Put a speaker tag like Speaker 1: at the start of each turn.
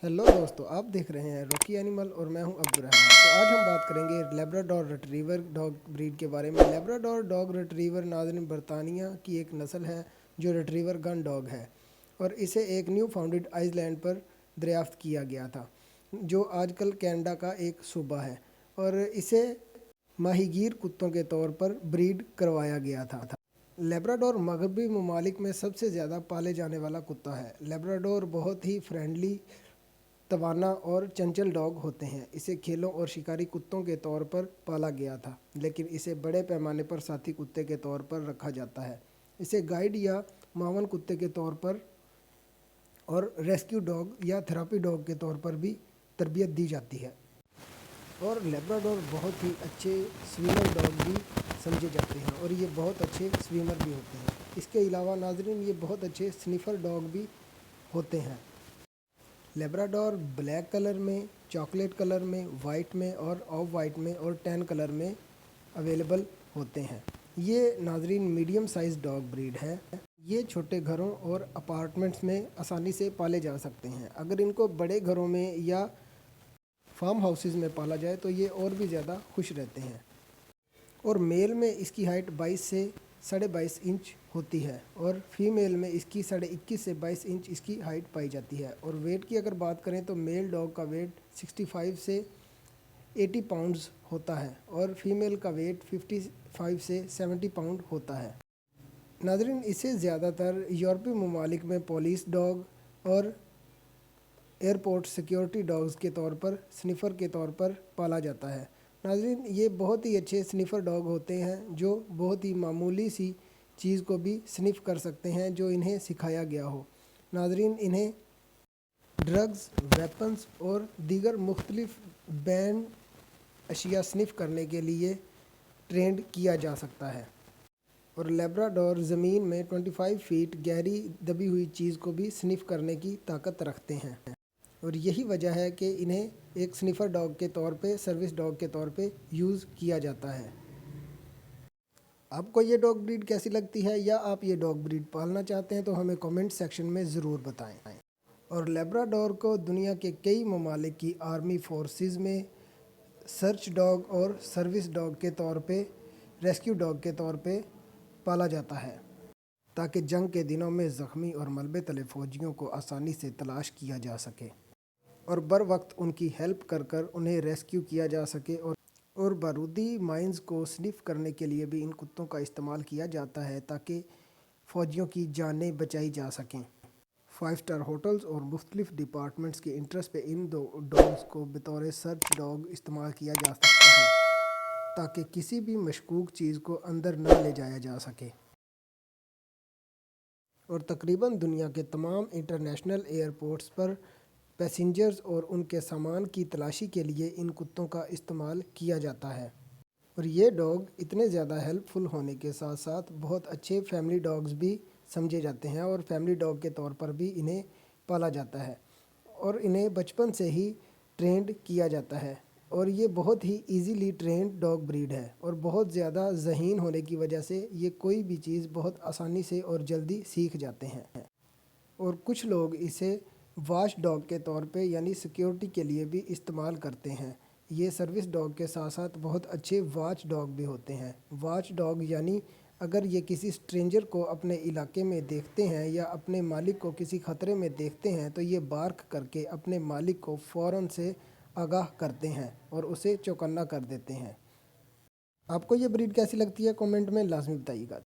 Speaker 1: Hello दोस्तों, आप देख रहे हैं रॉकी एनिमल और मैं हूं अब्दुलरहमान। तो आज हम बात करेंगे लेब्राडोर रिट्रीवर डॉग ब्रीड के बारे में। लेब्राडोर डॉग रिट्रीवर नाज़रीन बरतानिया की एक नस्ल है जो रिट्रीवर गन डॉग है और इसे एक न्यू फाउंडेड आइसलैंड पर दरियाफ्त किया गया था जो आजकल कनाडा का एक सूबा है, और इसे माहीगीर कुत्तों के तौर पर ब्रीड करवाया गया था। लेब्राडोर मगरबी ममालिक में सबसे ज़्यादा पाले जाने वाला कुत्ता है। लेब्राडोर बहुत ही फ्रेंडली, तवाना और चंचल डॉग होते हैं। इसे खेलों और शिकारी कुत्तों के तौर पर पाला गया था, लेकिन इसे बड़े पैमाने पर साथी कुत्ते के तौर पर रखा जाता है। इसे गाइड या मावन कुत्ते के तौर पर और रेस्क्यू डॉग या थेरापी डॉग के तौर पर भी तरबियत दी जाती है। और लेब्राडोर बहुत ही अच्छे स्विमर डॉग भी समझे जाते हैं और ये बहुत अच्छे स्विमर भी होते हैं। इसके अलावा नाजरीन, ये बहुत अच्छे स्निफर डॉग भी होते हैं। लेब्राडोर ब्लैक कलर में, चॉकलेट कलर में, वाइट में और ऑफ वाइट में और टैन कलर में अवेलेबल होते हैं। ये नाजरीन मीडियम साइज़ डॉग ब्रीड है। ये छोटे घरों और अपार्टमेंट्स में आसानी से पाले जा सकते हैं। अगर इनको बड़े घरों में या फार्म हाउसेस में पाला जाए तो ये और भी ज़्यादा खुश रहते हैं। और मेल में इसकी हाइट 22 से 22.5 इंच होती है और फीमेल में इसकी 21.5 से 22 इंच इसकी हाइट पाई जाती है। और वेट की अगर बात करें तो मेल डॉग का वेट 65 से 80 पाउंड्स होता है और फीमेल का वेट 55 से 70 पाउंड होता है। नाज़रीन, इसे ज़्यादातर यूरोपीय ममालिक में पुलिस डॉग और एयरपोर्ट सिक्योरिटी डॉग्स के तौर पर, स्निफ़र के तौर पर पाला जाता है। नाज़रीन, ये बहुत ही अच्छे स्निफ़र डॉग होते हैं जो बहुत ही मामूली सी चीज़ को भी स्निफ़ कर सकते हैं जो इन्हें सिखाया गया हो। नाज़रीन, इन्हें ड्रग्स, वेपन्स और दीगर मुख्तलिफ बैन अशिया स्निफ़ करने के लिए ट्रेंड किया जा सकता है। और लेब्राडोर ज़मीन में 25 फीट गहरी दबी हुई चीज़ को भी स्निफ़ करने की ताकत रखते हैं, और यही वजह है कि इन्हें एक स्निफ़र डॉग के तौर पे, सर्विस डॉग के तौर पे यूज़ किया जाता है। आपको ये डॉग ब्रीड कैसी लगती है, या आप ये डॉग ब्रीड पालना चाहते हैं तो हमें कमेंट सेक्शन में ज़रूर बताएं। और लेब्राडोर को दुनिया के कई ममालिक की आर्मी फोर्सेस में सर्च डॉग और सर्विस डॉग के तौर पे, रेस्क्यू डॉग के तौर पे पाला जाता है ताकि जंग के दिनों में ज़ख्मी और मलबे तले फ़ौजियों को आसानी से तलाश किया जा सके और बर वक्त उनकी हेल्प कर कर उन्हें रेस्क्यू किया जा सके। और बारूदी माइंस को स्निफ़ करने के लिए भी इन कुत्तों का इस्तेमाल किया जाता है ताकि फ़ौजियों की जानें बचाई जा सकें। 5 स्टार होटल्स और मुख्तलिफ डिपार्टमेंट्स के इंटरेस्ट पे इन दो डॉग्स को बतौर सर्च डॉग इस्तेमाल किया जा सकता है ताकि किसी भी मशकूक चीज़ को अंदर न ले जाया जा सके। और तकरीबन दुनिया के तमाम इंटरनेशनल एयरपोर्ट्स पर पैसेंजर्स और उनके सामान की तलाशी के लिए इन कुत्तों का इस्तेमाल किया जाता है। और ये डॉग इतने ज़्यादा हेल्पफुल होने के साथ साथ बहुत अच्छे फैमिली डॉग्स भी समझे जाते हैं और फैमिली डॉग के तौर पर भी इन्हें पाला जाता है और इन्हें बचपन से ही ट्रेंड किया जाता है। और ये बहुत ही इजीली ट्रेंड डॉग ब्रीड है और बहुत ज़्यादा ज़हीन होने की वजह से ये कोई भी चीज़ बहुत आसानी से और जल्दी सीख जाते हैं। और कुछ लोग इसे वॉच डॉग के तौर पे यानी सिक्योरिटी के लिए भी इस्तेमाल करते हैं। ये सर्विस डॉग के साथ साथ बहुत अच्छे वॉच डॉग भी होते हैं। वॉच डॉग यानी अगर ये किसी स्ट्रेंजर को अपने इलाके में देखते हैं या अपने मालिक को किसी ख़तरे में देखते हैं तो ये बार्क करके अपने मालिक को फ़ौरन से आगाह करते हैं और उसे चौकन्ना कर देते हैं। आपको ये ब्रीड कैसी लगती है, कमेंट में लाजमी बताइएगा।